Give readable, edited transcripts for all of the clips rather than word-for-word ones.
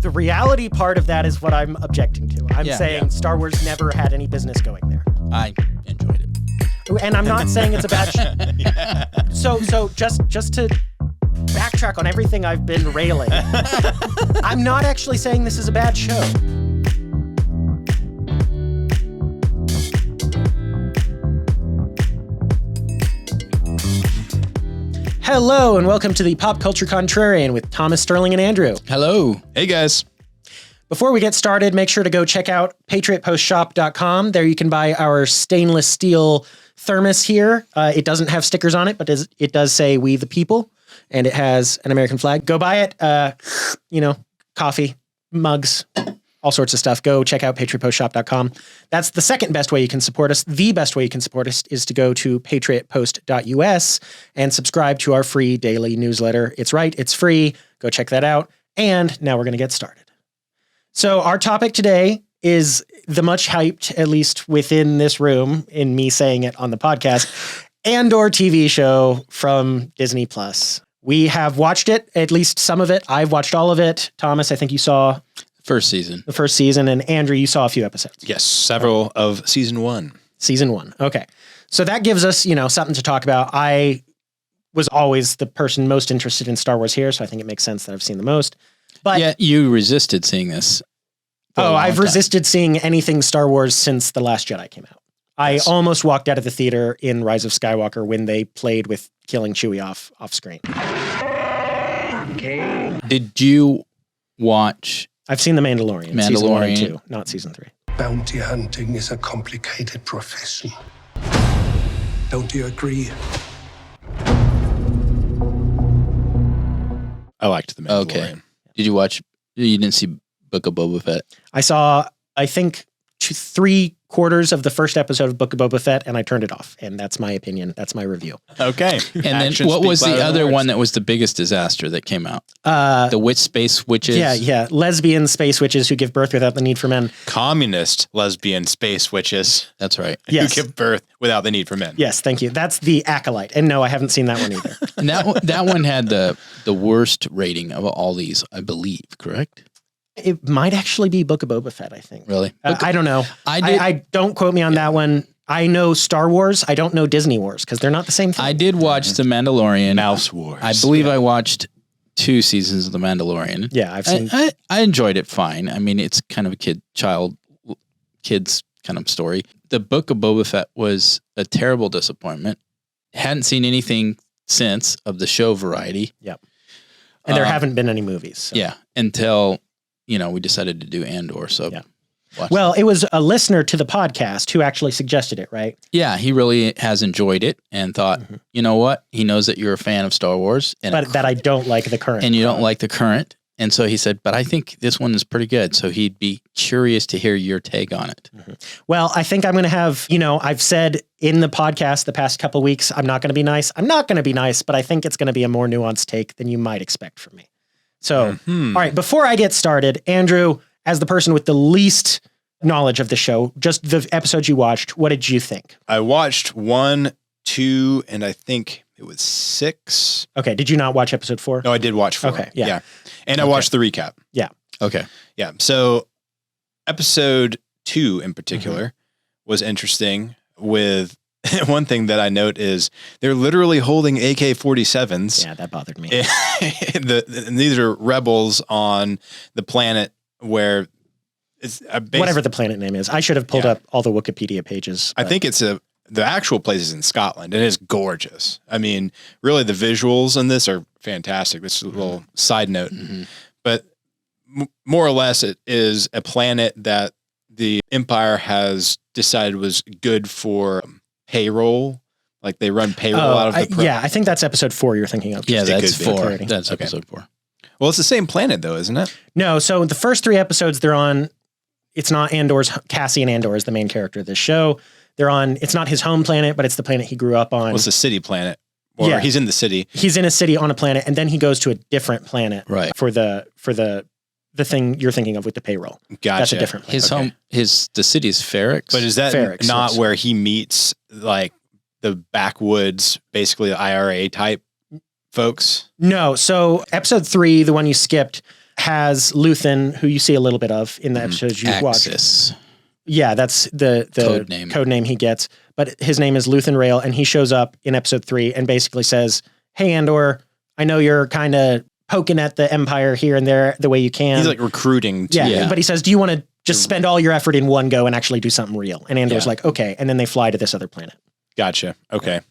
The reality part of that is what I'm objecting to. I'm saying Star Wars never had any business going there. I enjoyed it. And I'm not saying it's a bad show. So just to backtrack on everything I've been railing, I'm not actually saying this is a bad show. Hello, and welcome to the Pop Culture Contrarian with Thomas, Sterling, and Andrew. Hello. Hey, guys. Before we get started, make sure to go check out patriotpostshop.com. There you can buy our stainless steel thermos here. It doesn't have stickers on it, but it does say "We the People," and it has an American flag. Go buy it. Coffee, mugs, all sorts of stuff. Go check out patriotpostshop.com. That's the second best way you can support us. The best way you can support us is to go to patriotpost.us and subscribe to our free daily newsletter. It's right. It's free. Go check that out. And now we're going to get started. So our topic today is the much hyped, at least within this room, in me saying it on the podcast, Andor TV show from Disney+. We have watched it, at least some of it. I've watched all of it. Thomas, I think you saw First season. the first season, and Andrew, you saw a few episodes. Yes, several of season one. Season one. Okay. So that gives us, something to talk about. I was always the person most interested in Star Wars here, so I think it makes sense that I've seen the most. But Yeah, you resisted seeing this. for a long I've time. resisted seeing anything Star Wars since The Last Jedi came out. I almost walked out of the theater in Rise of Skywalker when they played with killing Chewie off screen. Did you watch? I've seen The Mandalorian. Season 1 and 2, not season 3. Bounty hunting is a complicated profession. Don't you agree? I liked The Mandalorian. Okay. Did you watch? You didn't see Book of Boba Fett? I saw, I think, 3/4 of the first episode of Book of Boba Fett, and I turned it off. And that's my opinion. That's my review. Okay. And then what was the other one that was the biggest disaster that came out? The space witches? Yeah. Lesbian space witches who give birth without the need for men. Communist lesbian space witches That's right. Yes. who give birth without the need for men. Yes, thank you. That's The Acolyte. And no, I haven't seen that one either. And that one had the worst rating of all these, I believe, correct? It might actually be Book of Boba Fett, I think. Really? I don't know. I don't quote me on that one. I know Star Wars. I don't know Disney Wars because they're not the same thing. I did watch The Mandalorian. Mouse Wars. I believe I watched 2 seasons of The Mandalorian. Yeah, I've seen. I enjoyed it fine. I mean, it's kind of a kid's kind of story. The Book of Boba Fett was a terrible disappointment. Hadn't seen anything since of the show variety. Yep. And there haven't been any movies. So. Yeah, until we decided to do Andor. So Yeah. watch Well, that. it was a listener to the podcast who actually suggested it, right? Yeah, he really has enjoyed it and thought, you know what? He knows that you're a fan of Star Wars, and But that I don't like the current. and you don't like the current. And so he said, but I think this one is pretty good. So he'd be curious to hear your take on it. Well, I think I'm going to have, I've said in the podcast the past couple of weeks, I'm not going to be nice. I'm not going to be nice, but I think it's going to be a more nuanced take than you might expect from me. So, all right, before I get started, Andrew, as the person with the least knowledge of the show, just the episodes you watched, what did you think? I watched 1, 2, and I think it was 6. Okay, did you not watch episode 4? No, I did watch 4. Okay, yeah. And I watched the recap. Yeah. Okay. Yeah. So episode 2 in particular was interesting with one thing that I note is they're literally holding AK-47s. Yeah, that bothered me. And these are rebels on the planet where it's Whatever the planet name is. I should have pulled up all the Wikipedia pages. I think it's the actual place is in Scotland, and it's gorgeous. I mean, really the visuals in this are fantastic. This is a little side note, but more or less it is a planet that the Empire has decided was good for payroll. Like they run payroll out of the I think that's episode 4 you're thinking of. Yeah, that's could be. 4. Okay. That's episode 4. Well, it's the same planet though, isn't it? No, so the first 3 episodes they're on, it's not Andor's, Cassian Andor is the main character of this show. They're on, it's not his home planet, but it's the planet he grew up on. Well, it's the city planet. Or he's in the city. He's in a city on a planet, and then he goes to a different planet Right. for the thing you're thinking of with the payroll. Gotcha. That's a different planet. The city is Ferrix. But is that Ferrix, not yes. where he meets like the backwoods, basically IRA type folks? No, so episode 3, the one you skipped, has Luthen, who you see a little bit of in the episodes you've watched. Axis. Yeah, that's the code name he gets. But his name is Luthen Rail, and he shows up in episode 3 and basically says, "Hey, Andor, I know you're kind of poking at the Empire here and there the way you can." He's like recruiting. Yeah, but he says, "Do you want to just spend all your effort in one go and actually do something real?" And Andor's like, "Okay." And then they fly to this other planet. Gotcha. Okay.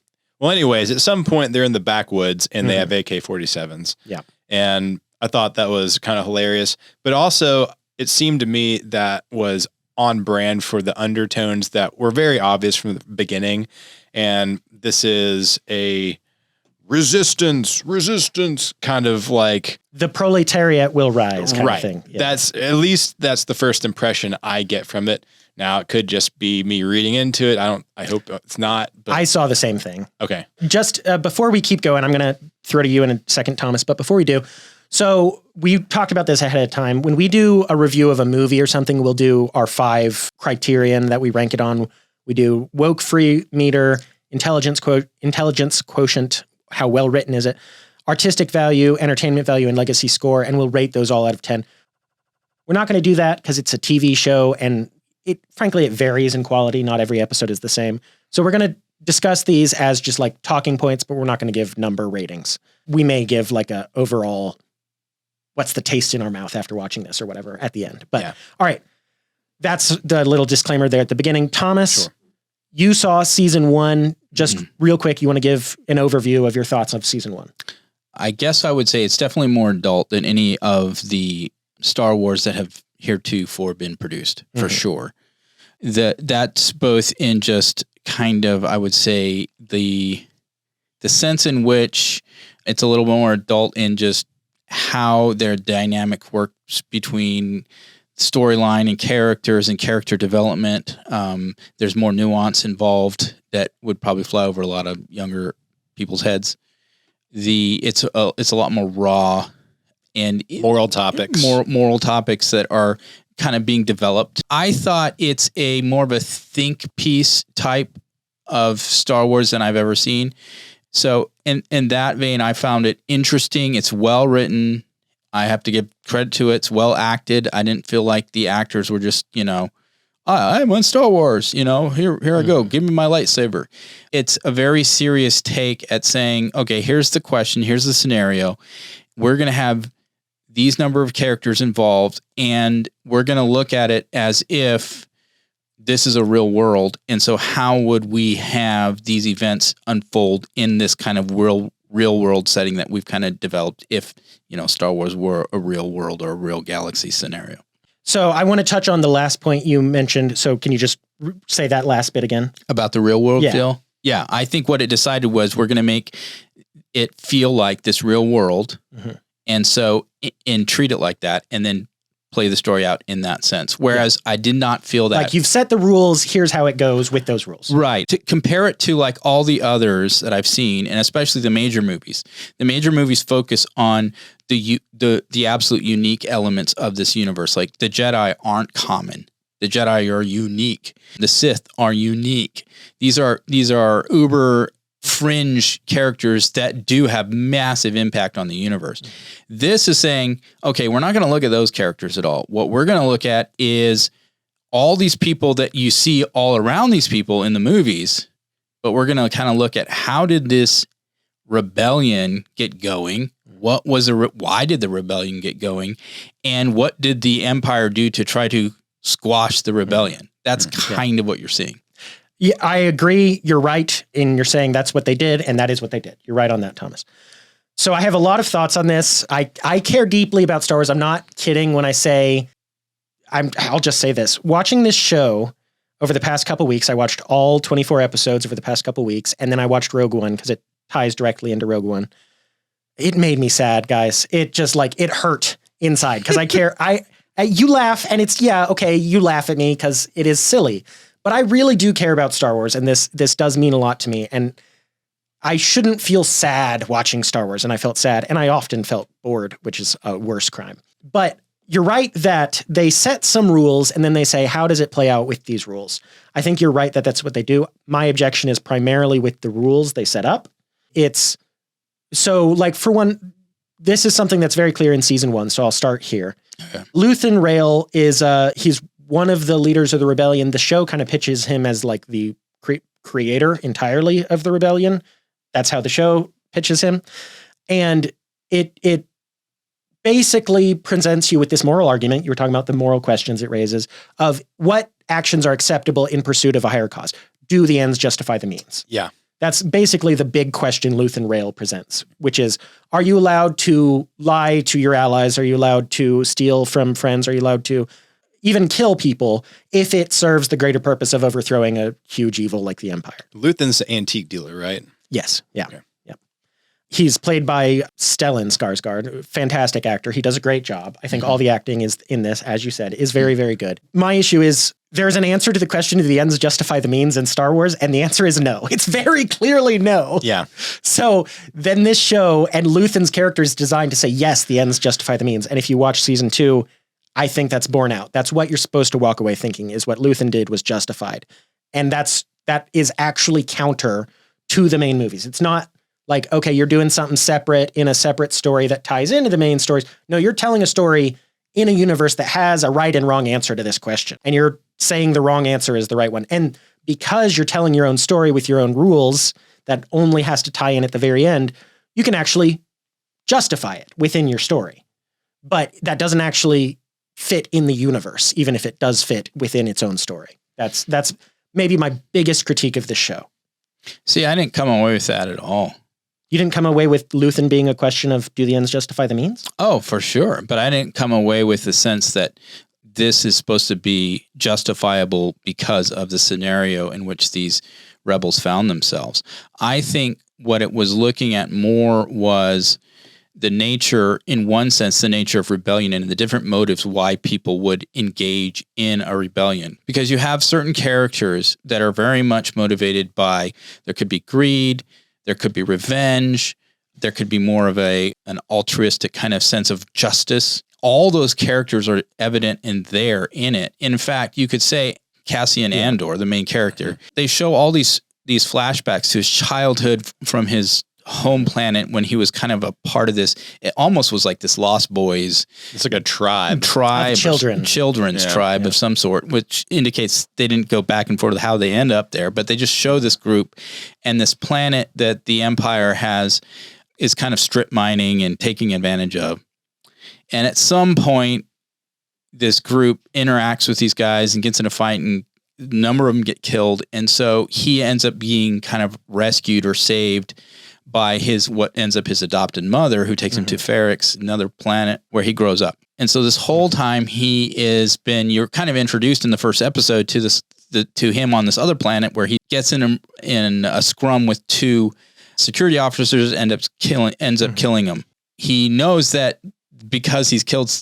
Well, anyways, at some point they're in the backwoods and they have AK-47s. Yeah. And I thought that was kind of hilarious. But also, it seemed to me that was on brand for the undertones that were very obvious from the beginning. And this is a resistance kind of like the proletariat will rise kind of thing. Yeah. That's the first impression I get from it. Now it could just be me reading into it. I hope it's not. But I saw the same thing. Okay. Just before we keep going, I'm going to throw to you in a second, Thomas. But before we do, so we talked about this ahead of time. When we do a review of a movie or something, we'll do our 5 criterion that we rank it on. We do woke free meter, intelligence quotient, how well written is it, artistic value, entertainment value, and legacy score, and we'll rate those all out of 10. We're not going to do that because it's a TV show, and frankly, it varies in quality. Not every episode is the same. So we're going to discuss these as just like talking points, but we're not going to give number ratings. We may give like a overall, what's the taste in our mouth after watching this or whatever at the end. But all right, that's the little disclaimer there at the beginning. Thomas, you saw season 1. Just real quick, you want to give an overview of your thoughts of season 1? I guess I would say it's definitely more adult than any of the Star Wars that have heretofore been produced, for sure. That's both in just kind of, I would say, the sense in which it's a little more adult in just how their dynamic works between storyline and characters and character development. There's more nuance involved that would probably fly over a lot of younger people's heads. It's a lot more raw and moral topics that are kind of being developed. I thought it's a more of a think piece type of Star Wars than I've ever seen. So in that vein, I found it interesting. It's well written. I have to give credit to it. It's well acted. I didn't feel like the actors were just, I'm on Star Wars, here I go. Give me my lightsaber. It's a very serious take at saying, okay, here's the question. Here's the scenario. We're going to have these number of characters involved, and we're going to look at it as if this is a real world. And so how would we have these events unfold in this kind of real world setting that we've kind of developed if, Star Wars were a real world or a real galaxy scenario? So I want to touch on the last point you mentioned. So can you just say that last bit again? About the real world feel? Yeah. I think what it decided was we're going to make it feel like this real world. And so, and treat it like that, and then play the story out in that sense. Whereas I did not feel that. Like you've set the rules, here's how it goes with those rules. Right. To compare it to like all the others that I've seen, and especially the major movies. The major movies focus on the absolute unique elements of this universe. Like the Jedi aren't common. The Jedi are unique. The Sith are unique. These are uber fringe characters that do have massive impact on the universe. This is saying, okay, we're not going to look at those characters at all. What we're going to look at is all these people that you see all around these people in the movies, but we're going to kind of look at how did this rebellion get going? Why did the rebellion get going? And what did the Empire do to try to squash the rebellion? That's kind of what you're seeing. Yeah, I agree. You're right in you're saying that's what they did, and that is what they did. You're right on that, Thomas. So I have a lot of thoughts on this. I care deeply about Star Wars. I'm not kidding when I say, I'll just say this. Watching this show over the past couple weeks, I watched all 24 episodes over the past couple weeks, and then I watched Rogue One because it ties directly into Rogue One. It made me sad, guys. It just it hurt inside because I care. You laugh, and it's, okay, you laugh at me because it is silly. But I really do care about Star Wars, and this does mean a lot to me. And I shouldn't feel sad watching Star Wars, and I felt sad, and I often felt bored, which is a worse crime. But you're right that they set some rules, and then they say, how does it play out with these rules? I think you're right that that's what they do. My objection is primarily with the rules they set up. It's so, for one, this is something that's very clear in season 1, so I'll start here. Okay. Luthen Rail is he's one of the leaders of the rebellion. The show kind of pitches him as like the creator entirely of the rebellion. That's how the show pitches him. And it basically presents you with this moral argument. You were talking about the moral questions it raises of what actions are acceptable in pursuit of a higher cause. Do the ends justify the means? Yeah. That's basically the big question Luthen Rail presents, which is, are you allowed to lie to your allies? Are you allowed to steal from friends? Are you allowed to even kill people if it serves the greater purpose of overthrowing a huge evil like the Empire? Luthen's the antique dealer, right? Yes. Yeah. Okay. Yeah. He's played by Stellan Skarsgård, fantastic actor. He does a great job. I think all the acting is in this, as you said, is very, very good. My issue is there's an answer to the question, do the ends justify the means in Star Wars? And the answer is no. It's very clearly no. Yeah. So then this show and Luthen's character is designed to say, yes, the ends justify the means. And if you watch season 2, I think that's borne out. That's what you're supposed to walk away thinking is what Luthen did was justified. And that is actually counter to the main movies. It's not like, okay, you're doing something separate in a separate story that ties into the main stories. No, you're telling a story in a universe that has a right and wrong answer to this question. And you're saying the wrong answer is the right one. And because you're telling your own story with your own rules that only has to tie in at the very end, you can actually justify it within your story. But that doesn't actually fit in the universe, even if it does fit within its own story. That's maybe my biggest critique of this show. See, I didn't come away with that at all. You didn't come away with Luthen being a question of do the ends justify the means? Oh, for sure. But I didn't come away with the sense that this is supposed to be justifiable because of the scenario in which these rebels found themselves. I think what it was looking at more was the nature, in one sense, the nature of rebellion and the different motives why people would engage in a rebellion. Because you have certain characters that are very much motivated by, there could be greed, there could be revenge, there could be more of an altruistic kind of sense of justice. All those characters are evident in it. In fact, you could say Cassian Andor, the main character, they show all these flashbacks to his childhood from his home planet when he was kind of a part of this. It almost was like this Lost Boys. It's like a tribe. Children's tribe of some sort, which indicates they didn't go back and forth with how they end up there, but they just show this group and this planet that the Empire is kind of strip mining and taking advantage of. And at some point, this group interacts with these guys and gets in a fight, and a number of them get killed. And so he ends up being kind of rescued or saved by what ends up his adopted mother, who takes him to Ferrix, another planet where he grows up. And so this whole time you're kind of introduced in the first episode to him on this other planet where he gets in a scrum with 2 security officers, ends up killing them. He knows that because he's killed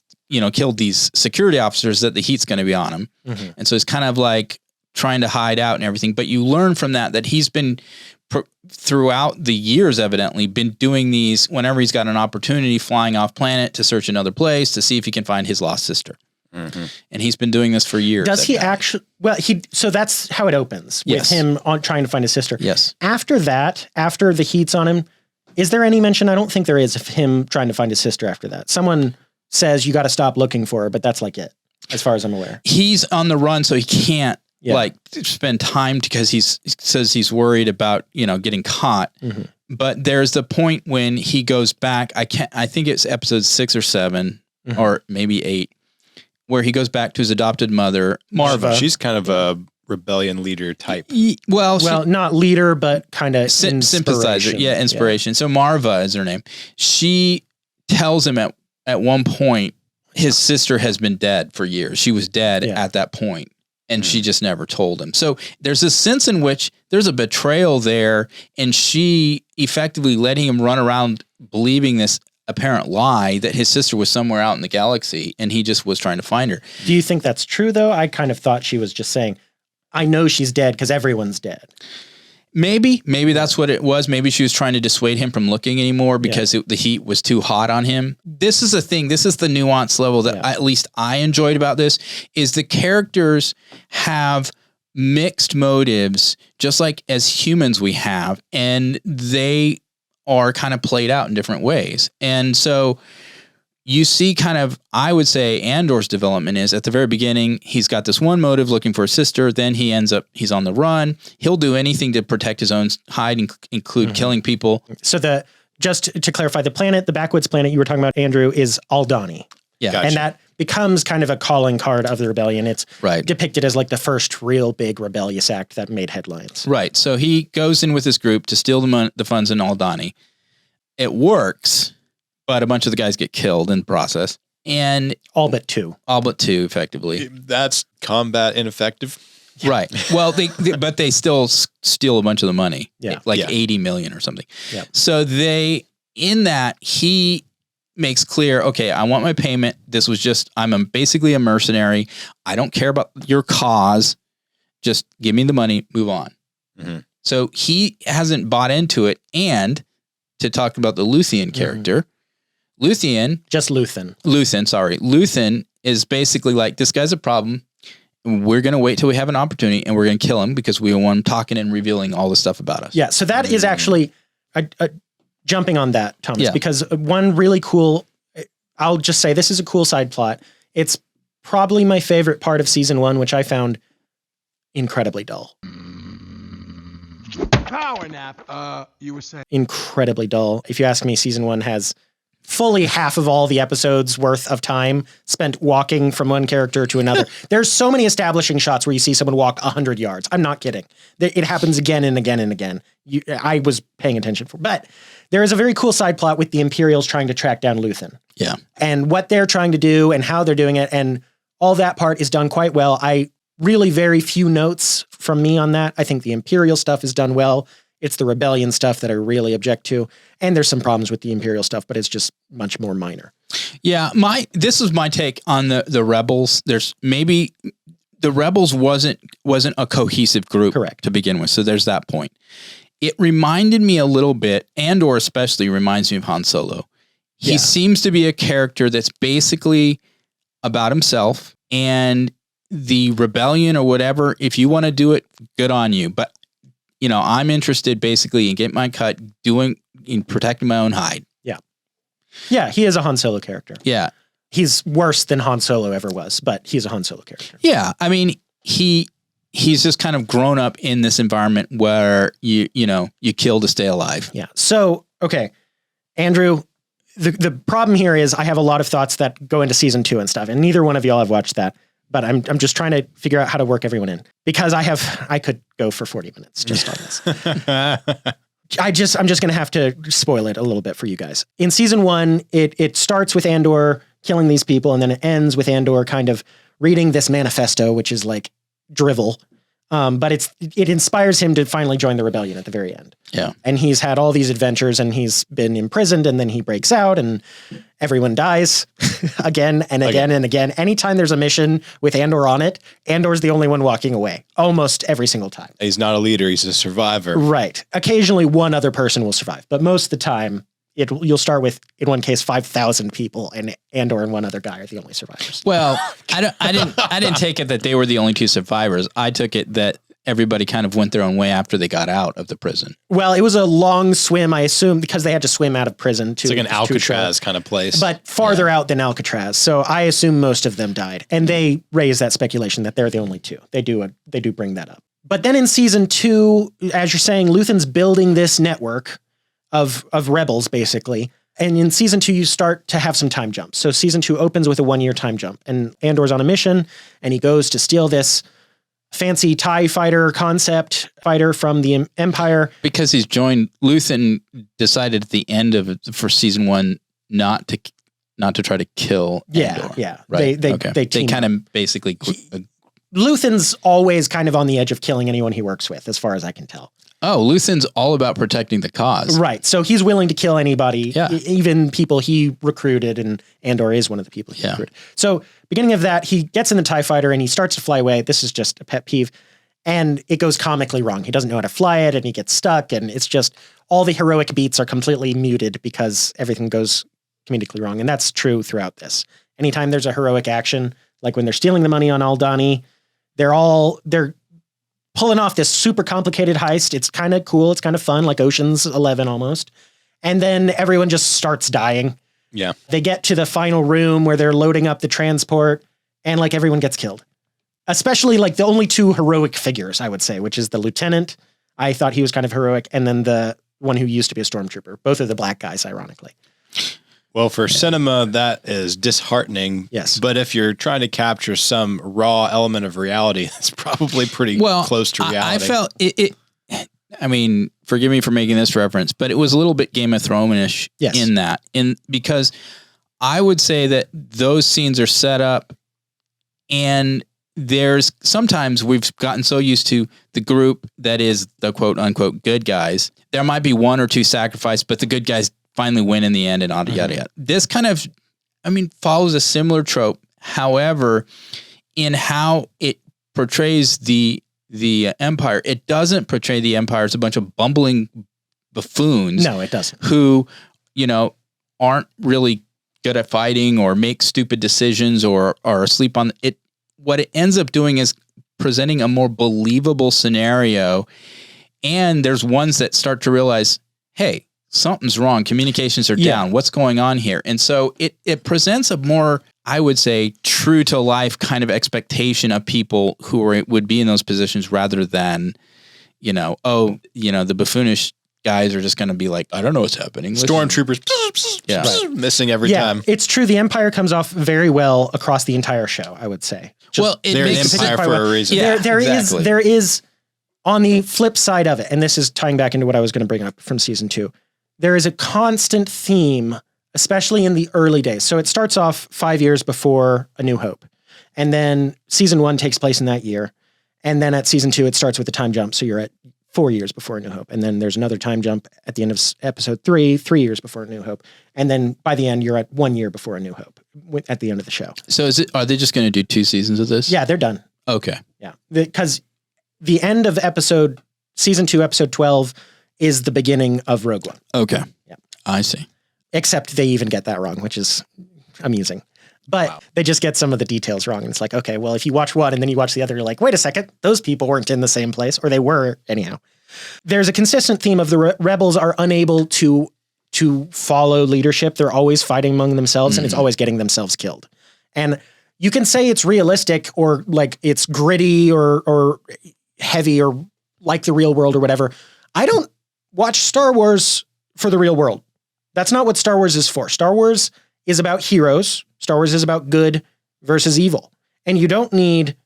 these security officers that the heat's going to be on him. And so it's kind of like trying to hide out and everything. But you learn from that he's been throughout the years, evidently, been doing these whenever he's got an opportunity, flying off planet to search another place to see if he can find his lost sister. And he's been doing this for years. Does he actually? Well, so that's how it opens with him trying to find his sister. Yes. After that, after the heat's on him, is there any mention? I don't think there is of him trying to find his sister after that. Someone says you got to stop looking for her, but that's like it, as far as I'm aware. He's on the run, so he can't spend time because he says he's worried about, getting caught. But there's the point when he goes back. I think it's episode 6 or 7 or maybe 8, where he goes back to his adopted mother, Marva. She's kind of a rebellion leader type. Well, not leader, but kind of sympathizer. Yeah, inspiration. So Marva is her name. She tells him at one point his sister has been dead for years. She was dead at that point. And she just never told him. So there's a sense in which there's a betrayal there, and she effectively letting him run around believing this apparent lie that his sister was somewhere out in the galaxy, and he just was trying to find her. Do you think that's true, though? I kind of thought she was just saying, I know she's dead because everyone's dead. Maybe that's what it was. Maybe she was trying to dissuade him from looking anymore because the heat was too hot on him. This is the thing. This is the nuance level that at least I enjoyed about this, is the characters have mixed motives, just like as humans we have, and they are kind of played out in different ways. And so you see kind of, I would say Andor's development is at the very beginning, he's got this one motive looking for his sister. Then he's on the run. He'll do anything to protect his own hide, include killing people. So just to clarify, the backwoods planet you were talking about, Andrew, is Aldani. Yeah. Gotcha. And that becomes kind of a calling card of the rebellion. It's depicted as like the first real big rebellious act that made headlines. Right. So he goes in with his group to steal the funds in Aldani. It works, but a bunch of the guys get killed in the process. And all but two, effectively. That's combat ineffective. Right. Well, but they still steal a bunch of the money. Yeah. Like 80 million or something. Yeah. So he makes clear, okay, I want my payment. This was just, basically a mercenary. I don't care about your cause. Just give me the money, move on. Mm-hmm. So he hasn't bought into it. And to talk about the Luthien character, Luthen is basically like, this guy's a problem. We're going to wait till we have an opportunity and we're going to kill him because we want him talking and revealing all this stuff about us. Yeah. So that is actually jumping on that, Thomas, because one really cool, I'll just say this is a cool side plot. It's probably my favorite part of season 1, which I found incredibly dull. Power nap, you were saying. Incredibly dull. If you ask me, season 1 has fully half of all the episodes worth of time spent walking from one character to another. There's so many establishing shots where you see someone walk 100 yards. I'm not kidding. It happens again and again and again. I was paying attention but there is a very cool side plot with the Imperials trying to track down Luthen. Yeah. And what they're trying to do and how they're doing it. And all that part is done quite well. Really very few notes from me on that. I think the Imperial stuff is done well. It's the rebellion stuff that I really object to. And there's some problems with the Imperial stuff, but it's just much more minor. Yeah. This is my take on the Rebels. There's maybe the Rebels wasn't a cohesive group to begin with. So there's that point. It reminded me a little bit, Andor especially reminds me of Han Solo. He seems to be a character that's basically about himself and the rebellion or whatever. If you want to do it, good on you. But I'm interested basically in getting my cut, in protecting my own hide. Yeah. Yeah. He is a Han Solo character. Yeah. He's worse than Han Solo ever was, but he's a Han Solo character. Yeah. I mean, he's just kind of grown up in this environment where you kill to stay alive. Yeah. So, okay, Andrew, the problem here is I have a lot of thoughts that go into season 2 and stuff, and neither one of y'all have watched that. But I'm just trying to figure out how to work everyone in because I could go for 40 minutes just on this. I'm just going to have to spoil it a little bit for you guys. In season 1, it starts with Andor killing these people, and then it ends with Andor kind of reading this manifesto, which is like drivel. But it inspires him to finally join the rebellion at the very end. Yeah. And he's had all these adventures and he's been imprisoned and then he breaks out and everyone dies again and again and again. Anytime there's a mission with Andor on it, Andor's the only one walking away almost every single time. He's not a leader. He's a survivor. Right. Occasionally one other person will survive, but most of the time you'll start with, in one case, 5,000 people and Andor and one other guy are the only survivors. Well, I didn't take it that they were the only 2 survivors. I took it that everybody kind of went their own way after they got out of the prison. Well, it was a long swim, I assume, because they had to swim out of prison. It's like an Alcatraz kind of place. But farther out than Alcatraz. So I assume most of them died. And they raise that speculation that they're the only 2. They do bring that up. But then in season 2, as you're saying, Luthen's building this network of rebels, basically. And in season 2, you start to have some time jumps. So season 2 opens with a 1-year time jump. And Andor's on a mission, and he goes to steal this fancy TIE fighter concept fighter from the Empire. Because he's joined, Luthen decided at the end for season 1 not to try to kill Andor. Yeah. Right. They kind of basically... Luthen's always kind of on the edge of killing anyone he works with, as far as I can tell. Oh, Luthen's all about protecting the cause. Right. So he's willing to kill anybody, even people he recruited, and Andor is one of the people he recruited. So beginning of that, he gets in the TIE fighter and he starts to fly away. This is just a pet peeve. And it goes comically wrong. He doesn't know how to fly it and he gets stuck. And it's just all the heroic beats are completely muted because everything goes comedically wrong. And that's true throughout this. Anytime there's a heroic action, like when they're stealing the money on Aldani, they're pulling off this super complicated heist. It's kind of cool. It's kind of fun, like Ocean's 11 almost. And then everyone just starts dying. Yeah. They get to the final room where they're loading up the transport and like everyone gets killed. Especially like the only two heroic figures, I would say, which is the lieutenant. I thought he was kind of heroic. And then the one who used to be a stormtrooper. Both are the black guys, ironically. Well, for cinema, that is disheartening. Yes. But if you're trying to capture some raw element of reality, that's probably pretty close to reality. I felt it. I mean, forgive me for making this reference, but it was a little bit Game of Thrones-ish in that. Because I would say that those scenes are set up, and there's sometimes we've gotten so used to the group that is the quote unquote good guys. There might be one or two sacrifices, but the good guys finally win in the end, and yada yada yada. This kind of, follows a similar trope. However, in how it portrays the Empire, it doesn't portray the Empire as a bunch of bumbling buffoons. No, it doesn't. Who, aren't really good at fighting or make stupid decisions or are asleep on it. What it ends up doing is presenting a more believable scenario. And there's ones that start to realize, hey, something's wrong. Communications are down. What's going on here? And so it presents a more, I would say, true to life kind of expectation of people who would be in those positions rather than, the buffoonish guys are just going to be like, I don't know what's happening. Stormtroopers missing every time. It's true. The Empire comes off very well across the entire show, I would say. They're an empire for a reason. Yeah, there is on the flip side of it, and this is tying back into what I was going to bring up from season 2. There is a constant theme, especially in the early days. So it starts off 5 years before A New Hope. And then season 1 takes place in that year. And then at season 2, it starts with a time jump. So you're at 4 years before A New Hope. And then there's another time jump at the end of episode 3 years before A New Hope. And then by the end, you're at 1 year before A New Hope at the end of the show. So are they just going to do 2 seasons of this? Yeah, they're done. Okay. Yeah. Because the end of season 2, episode 12 is the beginning of Rogue One. Okay. Yeah. I see. Except they even get that wrong, which is amusing. But they just get some of the details wrong. And it's like, okay, well, if you watch one and then you watch the other, you're like, wait a second, those people weren't in the same place, or they were anyhow. There's a consistent theme of the rebels are unable to follow leadership. They're always fighting among themselves, and it's always getting themselves killed. And you can say it's realistic or like it's gritty or heavy or like the real world or whatever. I don't watch Star Wars for the real world. That's not what Star Wars is for. Star Wars is about heroes. Star Wars is about good versus evil. And you don't need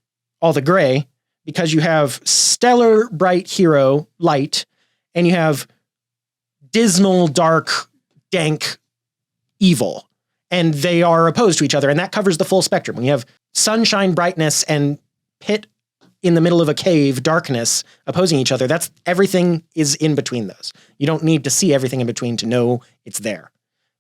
all the gray because you have stellar, bright hero, light, and you have dismal, dark, dank, evil. And they are opposed to each other. And that covers the full spectrum. When you have sunshine, brightness, and pit in the middle of a cave, darkness, opposing each other, that's everything is in between those. You don't need to see everything in between to know it's there.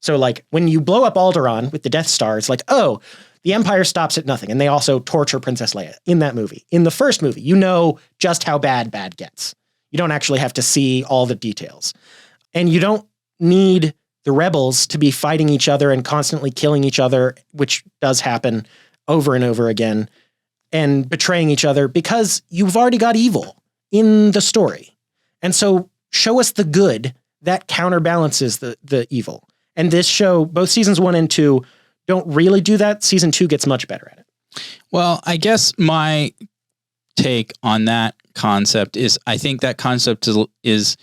So like when you blow up Alderaan with the Death Star, it's like, oh, the Empire stops at nothing. And they also torture Princess Leia in that movie. In the first movie, you know just how bad gets. You don't actually have to see all the details. And you don't need the rebels to be fighting each other and constantly killing each other, which does happen over and over again, and betraying each other because you've already got evil in the story. And so show us the good that counterbalances the evil. And this show, both seasons 1 and 2, don't really do that. Season 2 gets much better at it. Well, I guess my take on that concept is I think that concept is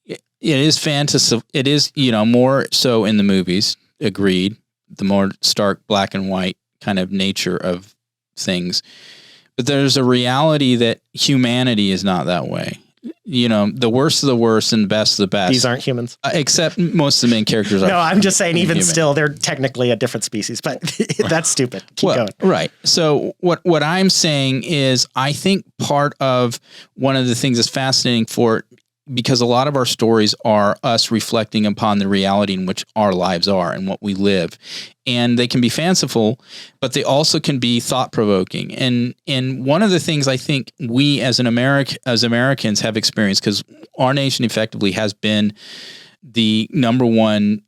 it is fantasy. It is, more so in the movies. Agreed. The more stark black and white kind of nature of things. But there's a reality that humanity is not that way. The worst of the worst and the best of the best. These aren't humans. Except most of the main characters are. No, I'm just saying even human. Still, they're technically a different species, but that's stupid. Keep going. Right. So what I'm saying is I think part of one of the things that's fascinating for it, because a lot of our stories are us reflecting upon the reality in which our lives are and what we live. And they can be fanciful, but they also can be thought-provoking. And one of the things I think we as Americans have experienced, because our nation effectively has been the number one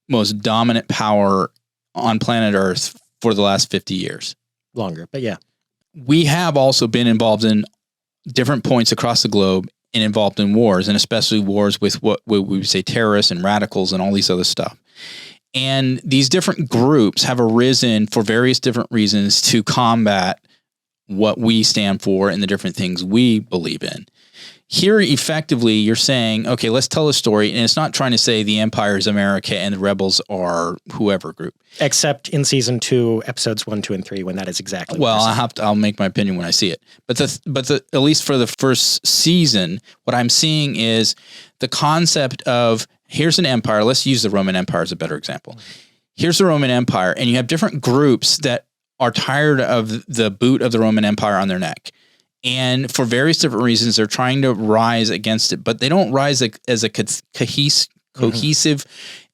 most dominant power on planet Earth for the last 50 years. Longer, but yeah. We have also been involved in different points across the globe and involved in wars, and especially wars with what we would say terrorists and radicals and all these other stuff. And these different groups have arisen for various different reasons to combat what we stand for and the different things we believe in. Here, effectively, you're saying, okay, let's tell a story. And it's not trying to say the Empire is America and the rebels are whoever group. Except in season 2, episodes 1, 2, and 3, when that is exactly. Well, I'll make my opinion when I see it. But at least for the first season, what I'm seeing is the concept of here's an empire. Let's use the Roman Empire as a better example. Here's the Roman Empire, and you have different groups that are tired of the boot of the Roman Empire on their neck. And for various different reasons, they're trying to rise against it, but they don't rise as a cohesive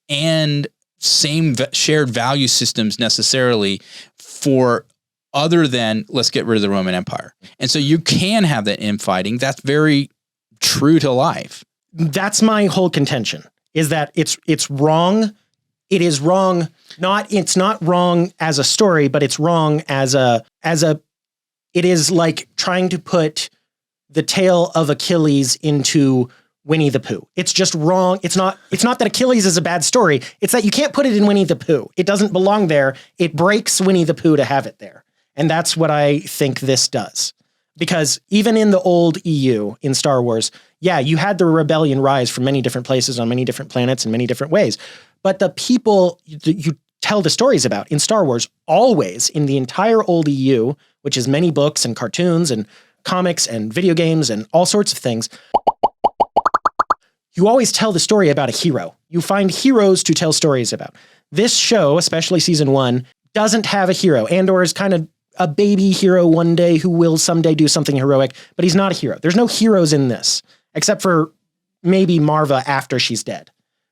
and same shared value systems necessarily for other than let's get rid of the Roman Empire. And so you can have that infighting. That's very true to life. That's my whole contention, is that it's wrong. It is wrong. It's not wrong as a story, but it's wrong as a it is like trying to put the tale of Achilles into Winnie the Pooh. It's just wrong. It's not that Achilles is a bad story. It's that you can't put it in Winnie the Pooh. It doesn't belong there. It breaks Winnie the Pooh to have it there. And that's what I think this does. Because even in the old EU in Star Wars, yeah, you had the rebellion rise from many different places on many different planets in many different ways. But the people you tell the stories about in Star Wars, always in the entire old EU, which is many books and cartoons and comics and video games and all sorts of things, you always tell the story about a hero. You find heroes to tell stories about. This show, especially season 1, doesn't have a hero. Andor is kind of a baby hero one day who will someday do something heroic, but he's not a hero. There's no heroes in this, except for maybe Marva after she's dead.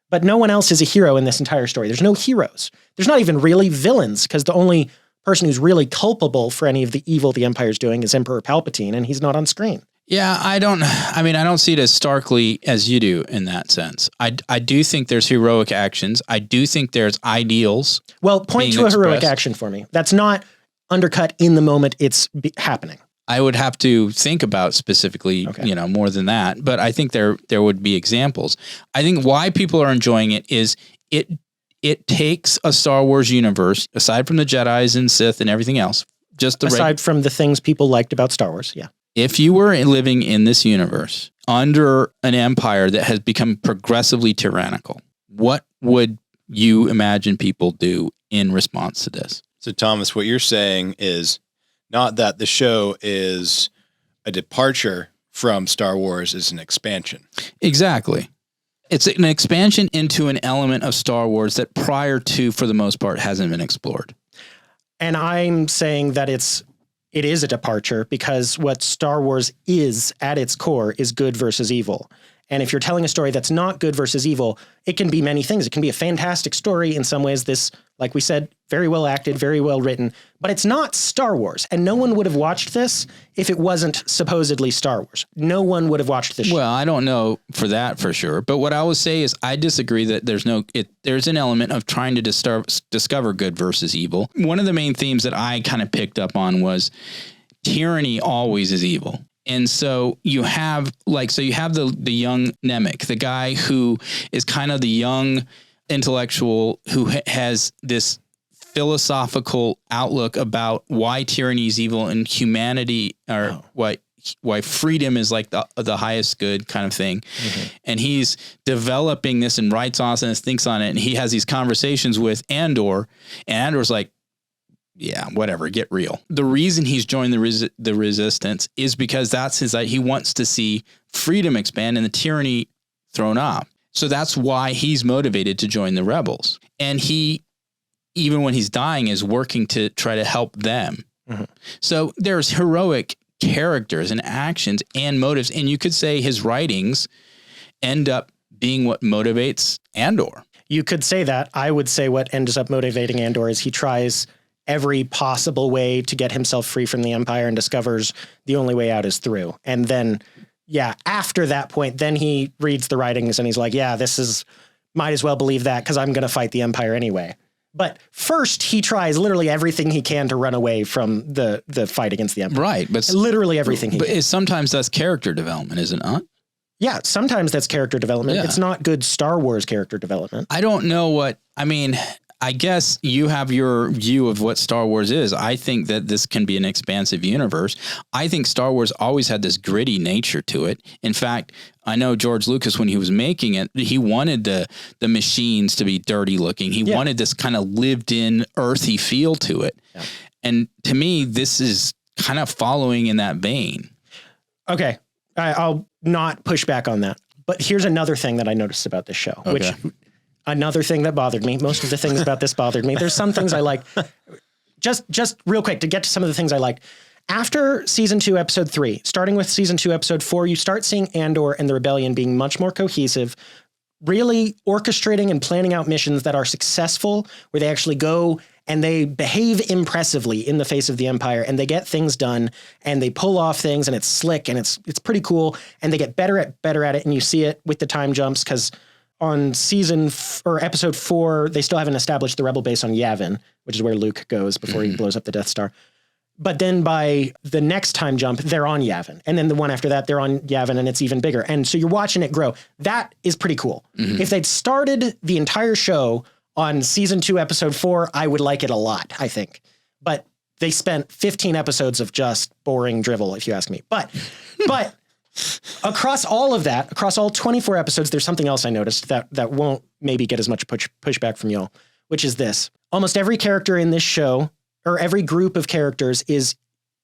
But no one else is a hero in this entire story. There's no heroes. There's not even really villains, because the only person who's really culpable for any of the evil the Empire's doing is Emperor Palpatine, and he's not on screen. Yeah, I don't see it as starkly as you do in that sense. I do think there's heroic actions. I do think there's ideals. Well, point to a heroic action for me. That's not undercut in the moment it's happening. I would have to think about specifically, more than that. But I think there would be examples. I think why people are enjoying it is it takes a Star Wars universe, aside from the Jedis and Sith and everything else, aside from the things people liked about Star Wars, yeah. If you were living in this universe under an empire that has become progressively tyrannical, what would you imagine people do in response to this? So, Thomas, what you're saying is not that the show is a departure from Star Wars, it's an expansion. Exactly. It's an expansion into an element of Star Wars that prior to, for the most part, hasn't been explored. And I'm saying that it is a departure, because what Star Wars is at its core is good versus evil. And if you're telling a story that's not good versus evil, it can be many things. It can be a fantastic story in some ways. This, like we said, very well acted, very well written, but it's not Star Wars. And no one would have watched this if it wasn't supposedly Star Wars. No one would have watched this show. Well, I don't know for that for sure. But what I will say is I disagree that there's an element of trying to discover good versus evil. One of the main themes that I kind of picked up on was tyranny always is evil. And so you have the young Nemec, the guy who is kind of the young intellectual who has this philosophical outlook about why tyranny is evil and humanity, or why freedom is like the highest good kind of thing. Mm-hmm. And he's developing this and writes on it and thinks on it. And he has these conversations with Andor, and Andor's like, yeah, whatever, get real. The reason he's joined the resistance is because that's he wants to see freedom expand and the tyranny thrown off. So that's why he's motivated to join the rebels. And he, even when he's dying, is working to try to help them. Mm-hmm. So there's heroic characters and actions and motives. And you could say his writings end up being what motivates Andor. You could say that. I would say what ends up motivating Andor is he tries every possible way to get himself free from the Empire and discovers the only way out is through. And then, after that point, then he reads the writings and he's like, might as well believe that because I'm going to fight the Empire anyway. But first, he tries literally everything he can to run away from the fight against the Empire. Right. But literally everything he can. But sometimes that's character development, is it not? Yeah, sometimes that's character development. Yeah. It's not good Star Wars character development. I don't know what, I mean, I guess you have your view of what Star Wars is. I think that this can be an expansive universe. I think Star Wars always had this gritty nature to it. In fact, I know George Lucas, when he was making it, he wanted the machines to be dirty looking. He wanted this kind of lived in earthy feel to it. Yeah. And to me, this is kind of following in that vein. Okay. I'll not push back on that. But here's another thing that I noticed about this show, which another thing that bothered me. Most of the things about this bothered me. There's some things I like. Just real quick to get to some of the things I liked. After season 2, episode 3, starting with season 2, episode 4, you start seeing Andor and the Rebellion being much more cohesive, really orchestrating and planning out missions that are successful, where they actually go and they behave impressively in the face of the Empire, and they get things done, and they pull off things, and it's slick, and it's pretty cool, and they get better at it, and you see it with the time jumps, because on episode 4, they still haven't established the rebel base on Yavin, which is where Luke goes before he blows up the Death Star. But then by the next time jump, they're on Yavin. And then the one after that, they're on Yavin, and it's even bigger. And so you're watching it grow. That is pretty cool. Mm-hmm. If they'd started the entire show on season 2, episode 4, I would like it a lot, I think. But they spent 15 episodes of just boring drivel, if you ask me. But across all of that, across all 24 episodes, there's something else I noticed that won't maybe get as much pushback from y'all, which is this. Almost every character in this show, or every group of characters, is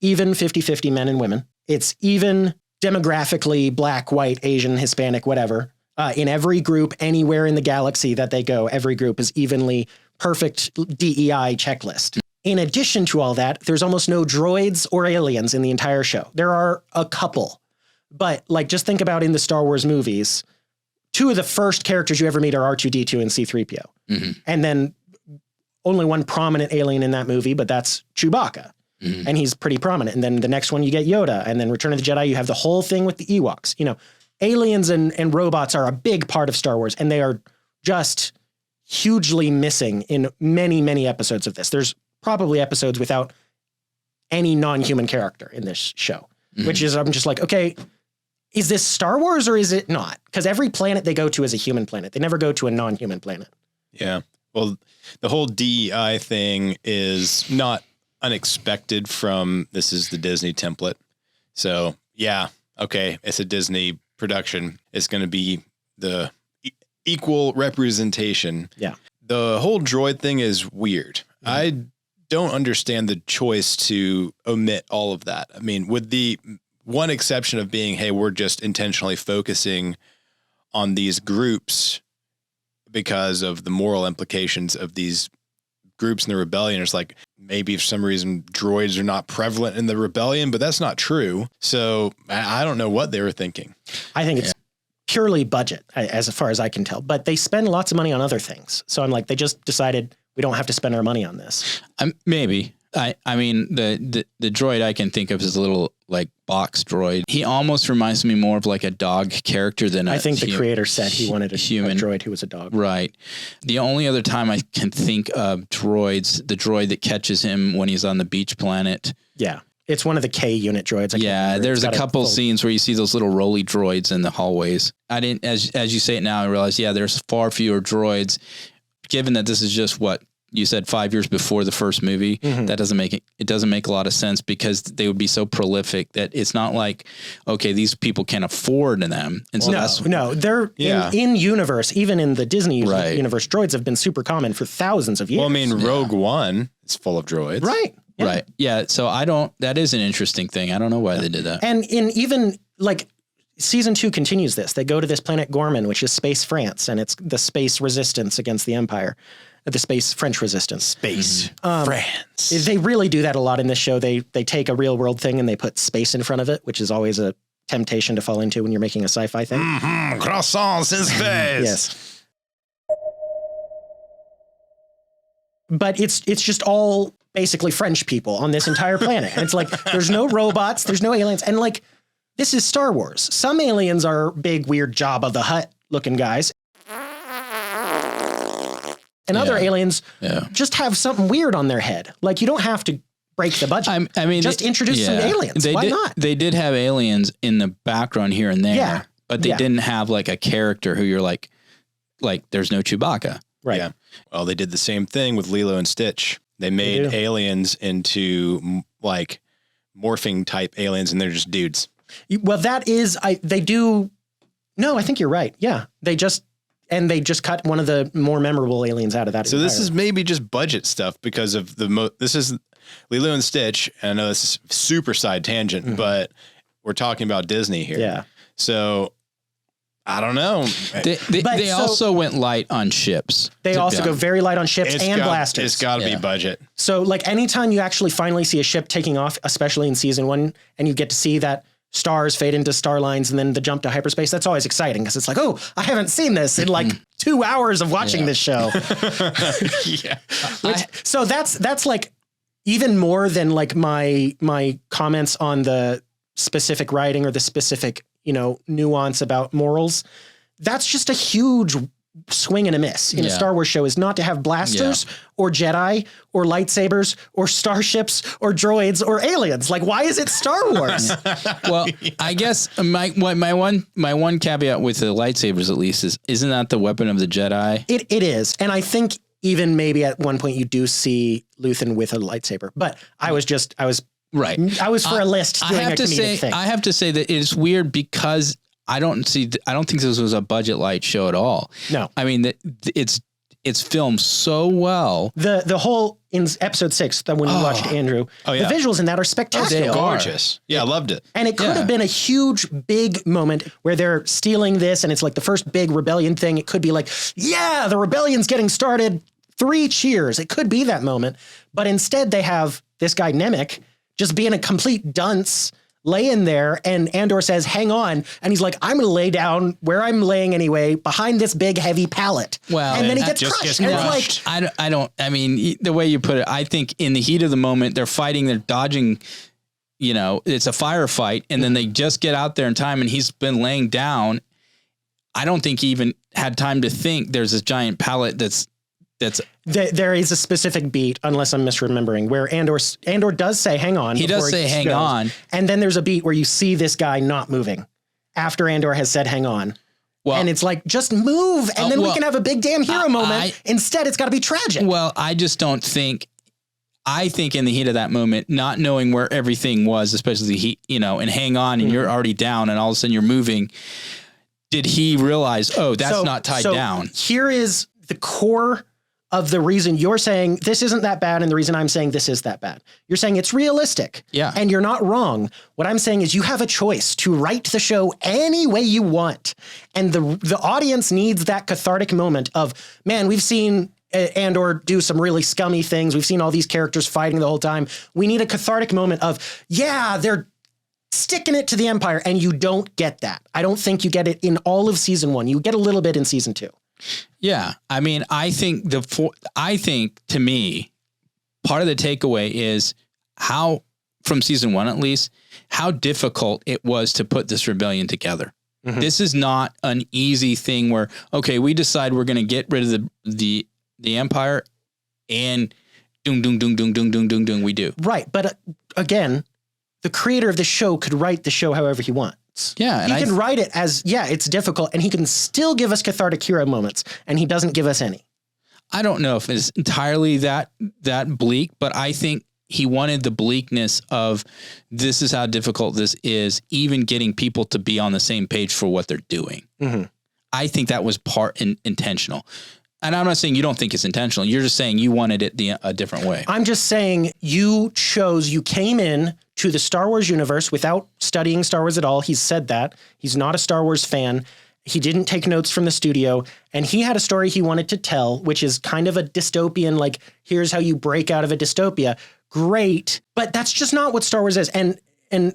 even 50-50 men and women. It's even demographically black, white, Asian, Hispanic, whatever. In every group, anywhere in the galaxy that they go, every group is evenly perfect DEI checklist. In addition to all that, there's almost no droids or aliens in the entire show. There are a couple. But like, just think about in the Star Wars movies, 2 of the first characters you ever meet are R2-D2 and C-3PO. Mm-hmm. And then only one prominent alien in that movie, but that's Chewbacca. Mm-hmm. And he's pretty prominent. And then the next one you get Yoda. And then Return of the Jedi, you have the whole thing with the Ewoks. You know, aliens and robots are a big part of Star Wars, and they are just hugely missing in many, many episodes of this. There's probably episodes without any non-human character in this show, which is, I'm just like, okay, is this Star Wars or is it not? Because every planet they go to is a human planet. They never go to a non-human planet. Yeah. Well, the whole DEI thing is not unexpected from this is the Disney template. So yeah, okay, it's a Disney production. It's going to be the equal representation. Yeah. The whole droid thing is weird. Mm-hmm. I don't understand the choice to omit all of that. I mean, with the one exception of being, hey, we're just intentionally focusing on these groups because of the moral implications of these groups in the rebellion. It's like, maybe for some reason droids are not prevalent in the rebellion, but that's not true. So I don't know what they were thinking. I think it's purely budget, as far as I can tell, but they spend lots of money on other things. So I'm like, they just decided we don't have to spend our money on this. Maybe. I mean, the droid I can think of is a little like box droid. He almost reminds me more of like a dog character than I think the creator said he wanted a human droid who was a dog. Right. The only other time I can think of droids, the droid that catches him when he's on the beach planet. Yeah. It's one of the K unit droids. Yeah, there's a couple scenes where you see those little roly droids in the hallways. I didn't, as you say it now, I realize, yeah, there's far fewer droids. Given that this is just what you said 5 years before the first movie, that doesn't make it doesn't make a lot of sense because they would be so prolific that it's not like, okay, these people can't afford them. And so they're in universe, even in the Disney universe, droids have been super common for thousands of years. Well, I mean, Rogue One is full of droids. Right. Yeah. Right. Yeah. So that is an interesting thing. I don't know why they did that. And in even like season 2 continues this. They go to this planet Gorman, which is space France, and it's the space resistance against the Empire. The space French resistance. Space France. They really do that a lot in this show. They take a real world thing and they put space in front of it, which is always a temptation to fall into when you're making a sci-fi thing. Croissants in space. Yes. But it's just all basically French people on this entire planet. And it's like, there's no robots, there's no aliens. And like, this is Star Wars. Some aliens are big, weird Jabba the Hutt looking guys. And other aliens just have something weird on their head. Like, you don't have to break the budget. I mean, just introduce some aliens. Why not? They did have aliens in the background here and there. Yeah. but they didn't have like a character who you're like there's no Chewbacca. Right. Yeah. Well, they did the same thing with Lilo and Stitch. They made aliens into like morphing type aliens, and they're just dudes. Well, that is, they do. No, I think you're right. Yeah. They just cut one of the more memorable aliens out of that. So this is maybe just budget stuff because of this is Lilo and Stitch. And I know this is super side tangent, but we're talking about Disney here. Yeah. So I don't know. They also went light on ships. They also go very light on ships and blasters. It's got to be budget. So like anytime you actually finally see a ship taking off, especially in season 1, and you get to see that stars fade into star lines and then the jump to hyperspace, that's always exciting because it's like, oh, I haven't seen this in like 2 hours of watching this show. Yeah. So that's like even more than like my comments on the specific writing or the specific, nuance about morals. That's just a huge swing and a miss in a Star Wars show, is not to have blasters or Jedi or lightsabers or starships or droids or aliens. Like, why is it Star Wars? Well, I guess my one caveat with the lightsabers, at least, isn't that the weapon of the Jedi? It is. And I think even maybe at one point you do see Luthen with a lightsaber, but I was right. I was for a list doing a comedic thing. I have to say that it's weird because I don't think this was a budget light show at all. No. I mean, it's filmed so well. The whole in episode 6 that when we watched Andrew, the visuals in that are spectacular. They are gorgeous. Yeah, I loved it. And it could have been a huge, big moment where they're stealing this and it's like the first big rebellion thing. It could be like, yeah, the rebellion's getting started. 3 cheers. It could be that moment. But instead they have this guy Nemec just being a complete dunce, laying there, and Andor says, hang on. And he's like, I'm going to lay down where I'm laying anyway, behind this big, heavy pallet. Well, and then he gets crushed. And it's like, I mean, the way you put it, I think in the heat of the moment, they're fighting, they're dodging, it's a firefight. And then they just get out there in time and he's been laying down. I don't think he even had time to think there's this giant pallet that's there is a specific beat, unless I'm misremembering, where Andor does say, hang on. He does say, hang on. And then there's a beat where you see this guy not moving after Andor has said, hang on. Well, and it's like, just move. And then we can have a big damn hero moment. Instead, it's got to be tragic. Well, I just don't think, I think in the heat of that moment, not knowing where everything was, especially the heat, and hang on and you're already down and all of a sudden you're moving. Did he realize, that's not tied down? Here is the core of the reason you're saying this isn't that bad and the reason I'm saying this is that bad. You're saying it's realistic. Yeah. And you're not wrong. What I'm saying is you have a choice to write the show any way you want. And the audience needs that cathartic moment of, man, we've seen Andor do some really scummy things. We've seen all these characters fighting the whole time. We need a cathartic moment of, yeah, they're sticking it to the Empire. And you don't get that. I don't think you get it in all of season 1. You get a little bit in season 2. Yeah. I mean, I think to me, part of the takeaway is how, from season 1 at least, how difficult it was to put this rebellion together. Mm-hmm. This is not an easy thing where, okay, we decide we're going to get rid of the Empire and we do. Right. But again, the creator of the show could write the show however he wants. Yeah. And he can write it as, it's difficult, and he can still give us cathartic hero moments, and he doesn't give us any. I don't know if it's entirely that bleak, but I think he wanted the bleakness of this is how difficult this is, even getting people to be on the same page for what they're doing. Mm-hmm. I think that was intentional. And I'm not saying you don't think it's intentional. You're just saying you wanted it a different way. I'm just saying you came in to the Star Wars universe without studying Star Wars at all. He's said that. He's not a Star Wars fan. He didn't take notes from the studio. And he had a story he wanted to tell, which is kind of a dystopian, like, here's how you break out of a dystopia. Great. But that's just not what Star Wars is. And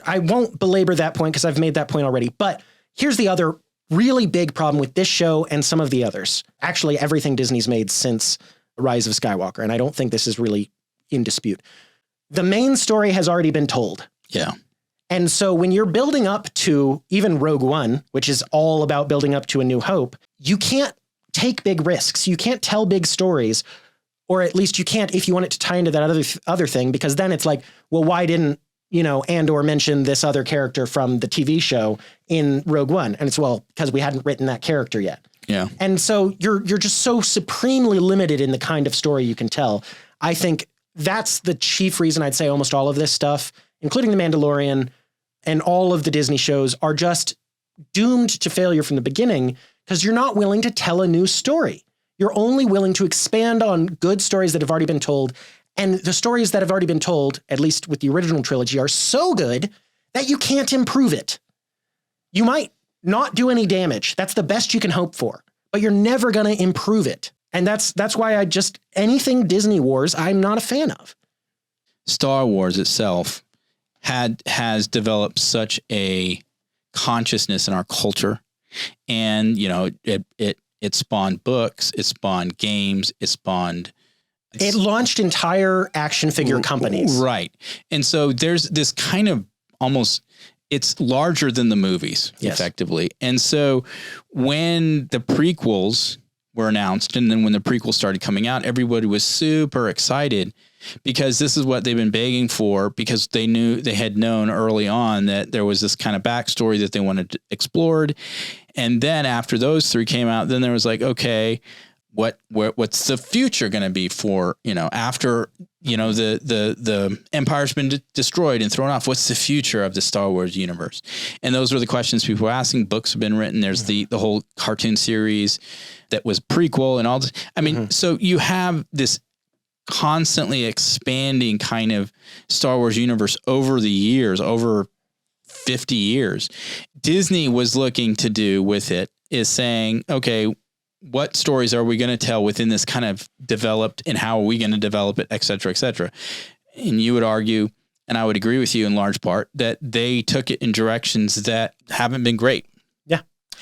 I won't belabor that point because I've made that point already. But here's the other really big problem with this show and some of the others. Actually, everything Disney's made since Rise of Skywalker. And I don't think this is really in dispute. The main story has already been told. Yeah. And so when you're building up to even Rogue One, which is all about building up to A New Hope, you can't take big risks. You can't tell big stories, or at least you can't if you want it to tie into that other thing, because then it's like, well, why didn't Andor mentioned this other character from the TV show in Rogue One. And it's, well, because we hadn't written that character yet. Yeah. And so you're just so supremely limited in the kind of story you can tell. I think that's the chief reason I'd say almost all of this stuff, including The Mandalorian and all of the Disney shows, are just doomed to failure from the beginning because you're not willing to tell a new story. You're only willing to expand on good stories that have already been told. And the stories that have already been told, at least with the original trilogy, are so good that you can't improve it. You might not do any damage. That's the best you can hope for, but you're never going to improve it. And that's why anything Disney Wars, I'm not a fan of. Star Wars itself has developed such a consciousness in our culture. And, it spawned books, it spawned games, it launched entire action figure companies. Right. And so there's this kind of almost, it's larger than the movies, effectively. And so when the prequels were announced, and then when the prequels started coming out, everybody was super excited because this is what they've been begging for, because they had known early on that there was this kind of backstory that they wanted explored. And then after those three came out, then there was like, okay, what's the future going to be for, after, the empire's been destroyed and thrown off, what's the future of the Star Wars universe? And those were the questions people were asking. Books have been written. There's the whole cartoon series that was prequel and all this. I mean, so you have this constantly expanding kind of Star Wars universe over the years, over 50 years. Disney was looking to do with it is saying, okay, what stories are we going to tell within this kind of developed, and how are we going to develop it, et cetera, et cetera. And you would argue, and I would agree with you in large part, that they took it in directions that haven't been great. Yeah.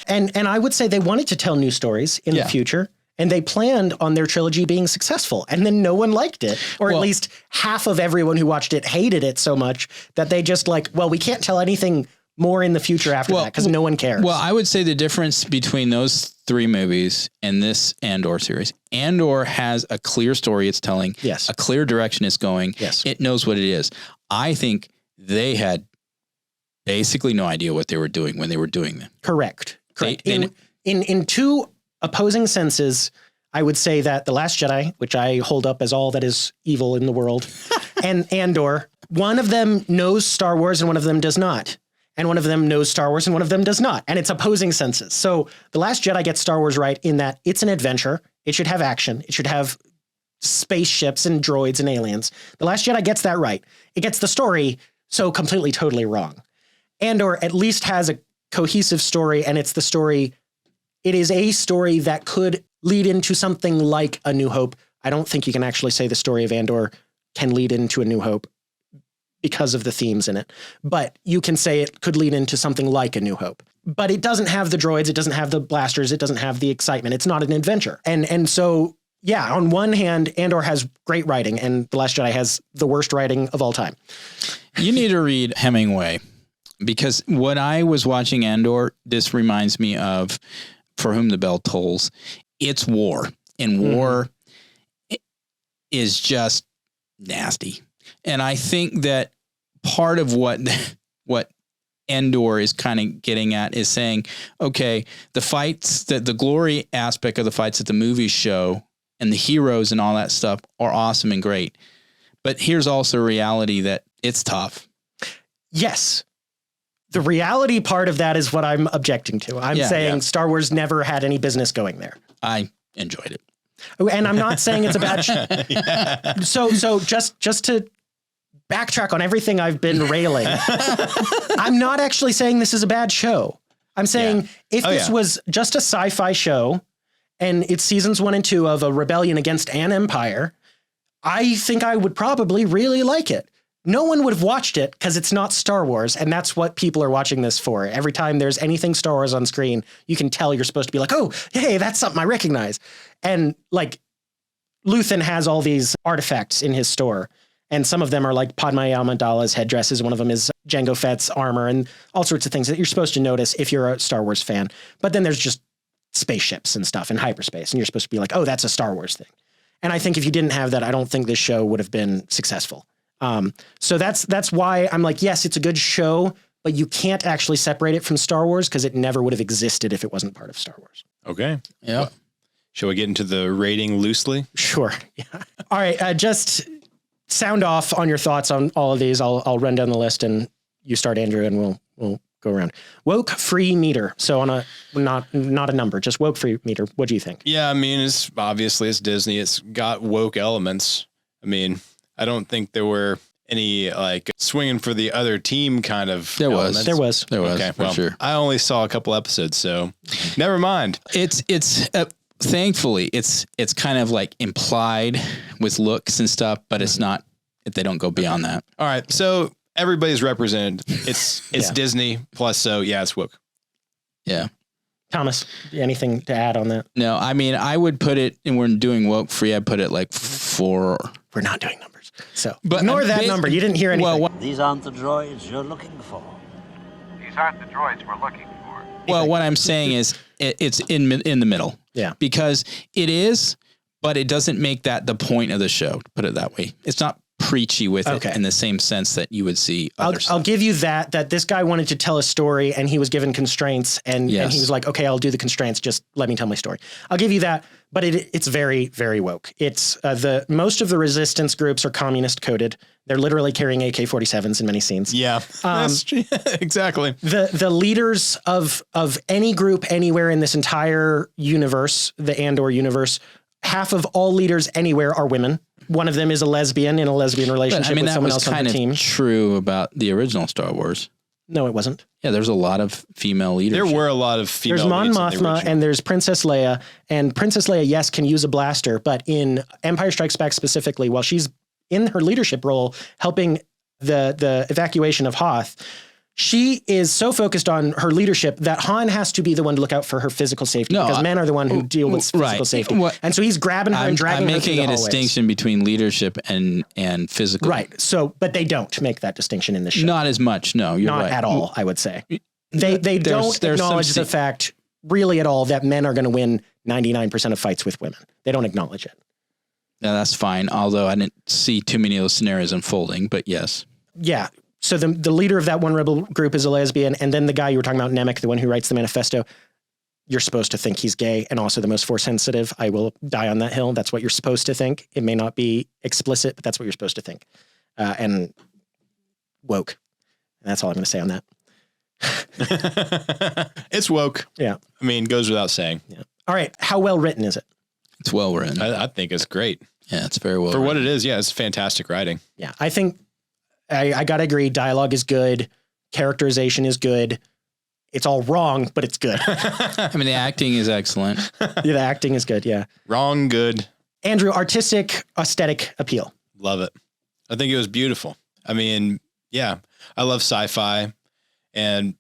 And I would say they wanted to tell new stories in the future, and they planned on their trilogy being successful, and then no one liked it, or at least half of everyone who watched it hated it so much that they just we can't tell anything more in the future after that because no one cares. Well, I would say the difference between those three movies and this Andor series, Andor has a clear story it's telling, a clear direction it's going. Yes. It knows what it is. I think they had basically no idea what they were doing when they were doing them. Correct. In two opposing senses, I would say that The Last Jedi, which I hold up as all that is evil in the world, and Andor, one of them knows Star Wars and one of them does not. And one of them knows Star Wars and one of them does not. And it's opposing senses. So The Last Jedi gets Star Wars right in that it's an adventure. It should have action. It should have spaceships and droids and aliens. The Last Jedi gets that right. It gets the story so completely, totally wrong. Andor at least has a cohesive story, and it's the story. It is a story that could lead into something like A New Hope. I don't think you can actually say the story of Andor can lead into A New Hope because of the themes in it. But you can say it could lead into something like A New Hope. But it doesn't have the droids, it doesn't have the blasters, it doesn't have the excitement. It's not an adventure. And so, yeah, on one hand, Andor has great writing, and The Last Jedi has the worst writing of all time. You need to read Hemingway, because when I was watching Andor, this reminds me of For Whom the Bell Tolls. It's war, and war is just nasty. And I think that part of what Andor is kind of getting at is saying, okay, the fights, the glory aspect of the fights that the movies show and the heroes and all that stuff are awesome and great. But here's also a reality that it's tough. Yes. The reality part of that is what I'm objecting to. I'm saying Star Wars never had any business going there. I enjoyed it. And I'm not saying it's a bad show. So just to backtrack on everything I've been railing, I'm not actually saying this is a bad show. I'm saying if this was just a sci-fi show and it's seasons 1 and 2 of a rebellion against an empire, I think I would probably really like it. No one would have watched it because it's not Star Wars, and that's what people are watching this for. Every time there's anything Star Wars on screen, you can tell you're supposed to be like, oh, hey, that's something I recognize. And like Luthen has all these artifacts in his store, and some of them are like Padme Amidala's headdresses. One of them is Jango Fett's armor and all sorts of things that you're supposed to notice if you're a Star Wars fan. But then there's just spaceships and stuff in hyperspace, and you're supposed to be like, oh, that's a Star Wars thing. And I think if you didn't have that, I don't think this show would have been successful. So that's why I'm like, yes, it's a good show, but you can't actually separate it from Star Wars because it never would have existed if it wasn't part of Star Wars. Okay. Yeah. Well, shall we get into the rating loosely? Sure. Yeah. All right. Just sound off on your thoughts on all of these. I'll run down the list and you start, Andrew, and we'll go around. Woke free meter. So on a not a number, just woke free meter. What do you think? Yeah, I mean, it's Disney. It's got woke elements. I mean, I don't think there were any like swinging for the other team kind of. There elements. was. Okay, for well, sure. I only saw a couple episodes, so never mind. It's thankfully it's kind of like implied with looks and stuff, but it's not. They don't go beyond that. All right, so everybody's represented. It's Disney plus, so yeah, it's woke. Yeah. Thomas, anything to add on that? No, I mean, I would put it, and we're doing woke free. I'd put it like 4. We're not doing numbers. So But ignore that number. You didn't hear anything. Well, These aren't the droids you're looking for. These aren't the droids we're looking for. well, what I'm saying is it's in the middle. Yeah. Because it is, but it doesn't make that the point of the show, to put it that way. It's not preachy with Okay. it in the same sense that you would see other stuff. I'll give you that this guy wanted to tell a story and he was given constraints and he was like, okay, I'll do the constraints. Just let me tell my story. I'll give you that. But it's very, very woke. It's most of the resistance groups are communist coded. They're literally carrying AK-47s in many scenes. Yeah, that's true. Exactly. The leaders of any group anywhere in this entire universe, the Andor universe, half of all leaders anywhere are women. One of them is a lesbian in a lesbian relationship with someone else on the team. That was kind of true about the original Star Wars. No, it wasn't. Yeah, there's a lot of female leaders. There were a lot of female. There's Mon leads in the Mothma original. and there's Princess Leia. And Princess Leia, yes, can use a blaster, but in Empire Strikes Back specifically, while she's in her leadership role helping the evacuation of Hoth, she is so focused on her leadership that Han has to be the one to look out for her physical safety because men are the one who deal with physical safety. And so he's grabbing her and dragging her through the hallways. I'm making a distinction between leadership and physical. Right. So, but they don't make that distinction in this show. Not as much. No, you're Not right. at all, I would say. They don't there's acknowledge some the fact really at all that men are going to win 99% of fights with women. They don't acknowledge it. Yeah, that's fine. Although I didn't see too many of those scenarios unfolding, but yes. Yeah. So the leader of that one rebel group is a lesbian. And then the guy you were talking about, Nemec, the one who writes the manifesto, you're supposed to think he's gay and also the most force sensitive. I will die on that hill. That's what you're supposed to think. It may not be explicit, but that's what you're supposed to think. And woke. And that's all I'm going to say on that. It's woke. Yeah. I mean, goes without saying. Yeah. All right. How well written is it? It's well written. I think it's great. Yeah, it's very well For written. what it is, yeah, it's fantastic writing. Yeah. I think I got to agree. Dialogue is good. Characterization is good. It's all wrong, but it's good. I mean, the acting is excellent. Yeah, the acting is good. Yeah. Wrong, good. Andrew, artistic, aesthetic appeal. Love it. I think it was beautiful. I mean, yeah, I love sci-fi and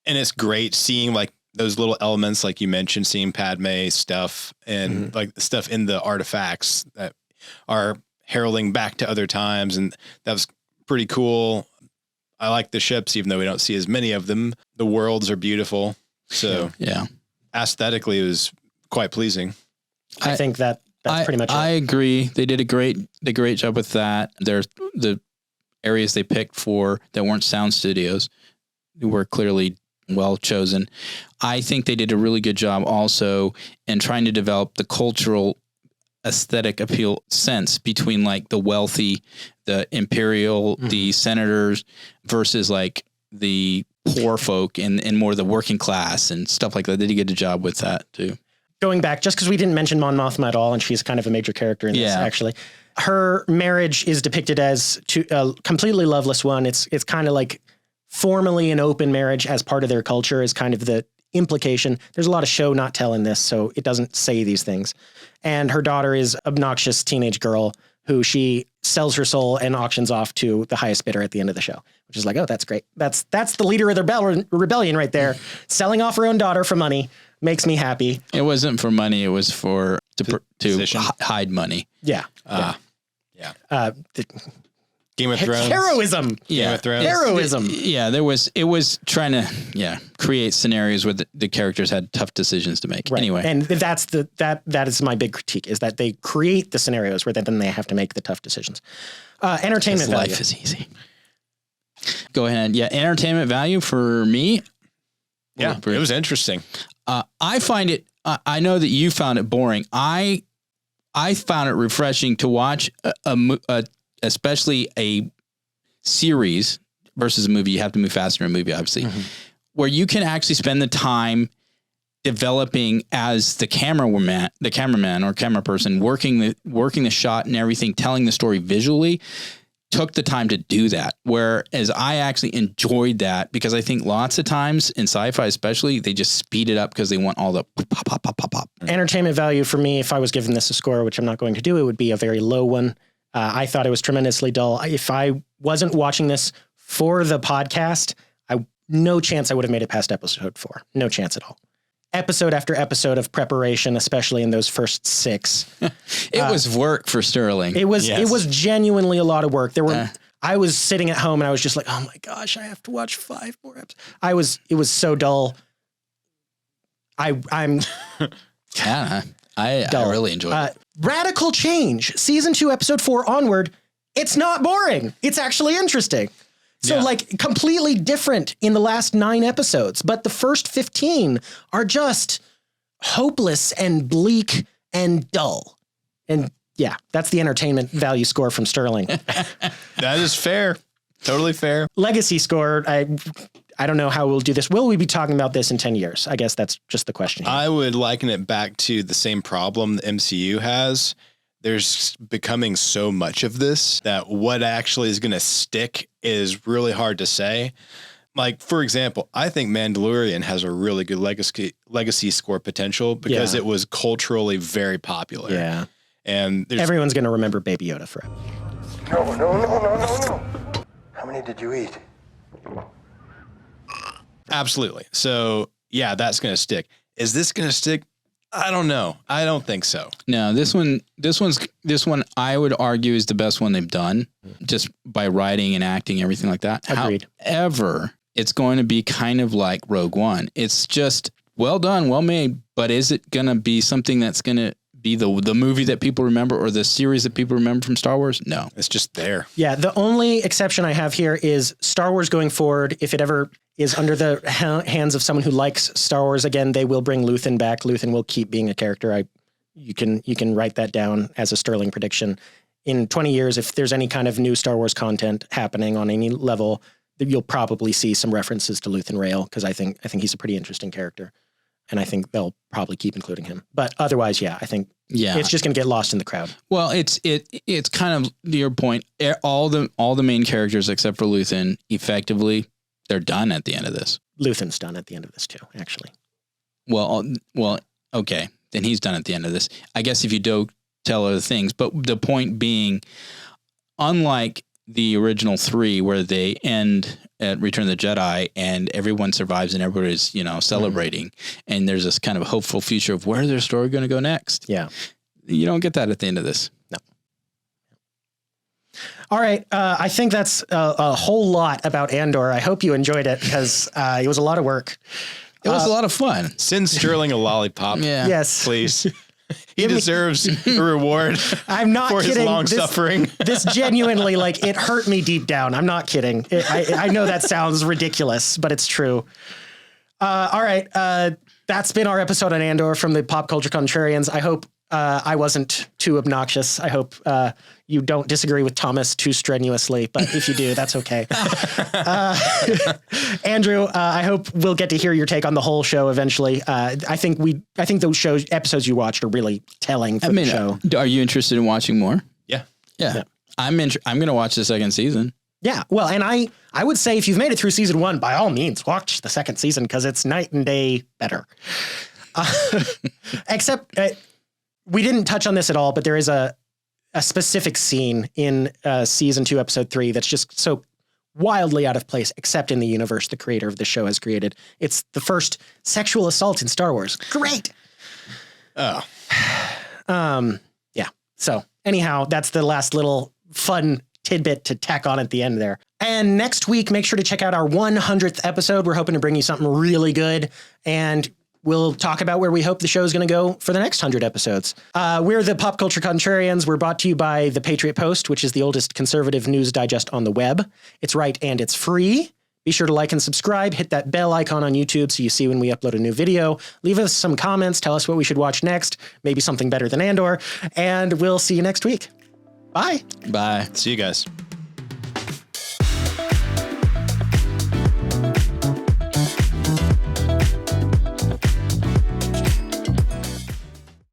it's great seeing like those little elements, like you mentioned, seeing Padme stuff and like the stuff in the artifacts that are heralding back to other times. And that was pretty cool. I like the ships, even though we don't see as many of them. The worlds are beautiful. So Yeah. aesthetically, it was quite pleasing. I think that's pretty much I it. agree. They did a great job with that. There's the areas they picked for that weren't sound studios were clearly well chosen. I think they did a really good job also in trying to develop the cultural aesthetic appeal sense between like the wealthy, the imperial, the senators versus like the poor folk and more the working class and stuff like that. They did a good job with that too. Going back, just because we didn't mention Mon Mothma at all, and she's kind of a major character in this, actually. Her marriage is depicted as a completely loveless one. It's kind of like formally an open marriage as part of their culture is kind of the implication. There's a lot of show not tell in this, so it doesn't say these things. And her daughter is obnoxious teenage girl who she sells her soul and auctions off to the highest bidder at the end of the show, which is like, oh, that's great. That's the leader of the rebellion right there. Selling off her own daughter for money makes me happy. It wasn't for money. It was for to Position. hide money. Yeah. Game of Thrones. Heroism. Game of Thrones. Heroism. Yeah, it was trying to create scenarios where the characters had tough decisions to make. Right. Anyway, and that is my big critique is that they create the scenarios where then they have to make the tough decisions. Entertainment value. Life is easy. Go ahead. Yeah, entertainment value for me. Yeah, it was interesting. I find it. I know that you found it boring. I found it refreshing to watch especially a series versus a movie. You have to move faster in a movie, obviously, where you can actually spend the time developing as the cameraman or camera person, working the shot and everything, telling the story visually. Took the time to do that, whereas I actually enjoyed that because I think lots of times in sci-fi, especially, they just speed it up because they want all the pop, pop, pop, pop, pop. Entertainment value for me, if I was giving this a score, which I'm not going to do, it would be a very low one. I thought it was tremendously dull. If I wasn't watching this for the podcast, no chance I would have made it past episode 4. No chance at all. Episode after episode of preparation, especially in those first 6. It was work for Sterling. It was genuinely a lot of work. I was sitting at home and I was just like, oh my gosh, I have to watch 5 more episodes. It was so dull. I'm Yeah, I really enjoyed it. Radical change. Season 2, episode 4 onward. It's not boring. It's actually interesting. So like completely different in the last 9 episodes, but the first 15 are just hopeless and bleak and dull. And yeah, that's the entertainment value score from Sterling. That is fair. Totally fair. Legacy score. I don't know how we'll do this. Will we be talking about this in 10 years? I guess that's just the question here. I would liken it back to the same problem the MCU has. There's becoming so much of this that what actually is going to stick is really hard to say. Like, for example, I think Mandalorian has a really good legacy score potential because it was culturally very popular. Yeah. And everyone's going to remember Baby Yoda forever. No. How many did you eat? Absolutely. So yeah, that's going to stick. Is this going to stick? I don't know. I don't think so. No, this one I would argue is the best one they've done just by writing and acting, everything like that. Agreed. However, it's going to be kind of like Rogue One. It's just well done, well made, but is it going to be something that's going to be the movie that people remember or the series that people remember from Star Wars? No. It's just there. Yeah, the only exception I have here is Star Wars going forward. If it ever is under the hands of someone who likes Star Wars again, they will bring Luthen back. Luthen will keep being a character. You can write that down as a Sterling prediction. In 20 years, if there's any kind of new Star Wars content happening on any level, you'll probably see some references to Luthen Rail because I think he's a pretty interesting character. And I think they'll probably keep including him. But otherwise, I think it's just going to get lost in the crowd. Well, it's kind of your point. All the main characters except for Luthen, effectively, they're done at the end of this. Luthen's done at the end of this too, actually. Well, okay, then he's done at the end of this. I guess if you do tell other things, but the point being, unlike the original 3 where they end at Return of the Jedi and everyone survives and everybody's, celebrating and there's this kind of hopeful future of where their story going to go next. Yeah. You don't get that at the end of this. No. All right. I think that's a whole lot about Andor. I hope you enjoyed it because it was a lot of work. It was a lot of fun. Send Sterling a lollipop. Yeah. Yes. Please. He deserves a reward. I'm not for kidding. His long suffering. This genuinely, it hurt me deep down. I'm not kidding. I know that sounds ridiculous, but it's true. All right. That's been our episode on Andor from the Pop Culture Contrarians. I hope I wasn't too obnoxious. I hope you don't disagree with Thomas too strenuously, but if you do, that's okay. Andrew, I hope we'll get to hear your take on the whole show eventually. I think those episodes you watched are really telling for the show. Are you interested in watching more? Yeah. I'm going to watch the second season. Yeah. Well, and I would say if you've made it through season 1, by all means, watch the second season because it's night and day better. Except we didn't touch on this at all, but there is a specific scene in season 2, episode 3 that's just so wildly out of place, except in the universe the creator of the show has created. It's the first sexual assault in Star Wars. Great. Oh. Yeah. So anyhow, that's the last little fun tidbit to tack on at the end there. And next week, make sure to check out our 100th episode. We're hoping to bring you something really good. And we'll talk about where we hope the show is going to go for the next 100 episodes. We're the Pop Culture Contrarians. We're brought to you by the Patriot Post, which is the oldest conservative news digest on the web. It's right and it's free. Be sure to like and subscribe. Hit that bell icon on YouTube so you see when we upload a new video. Leave us some comments. Tell us what we should watch next. Maybe something better than Andor. And we'll see you next week. Bye. Bye. See you guys.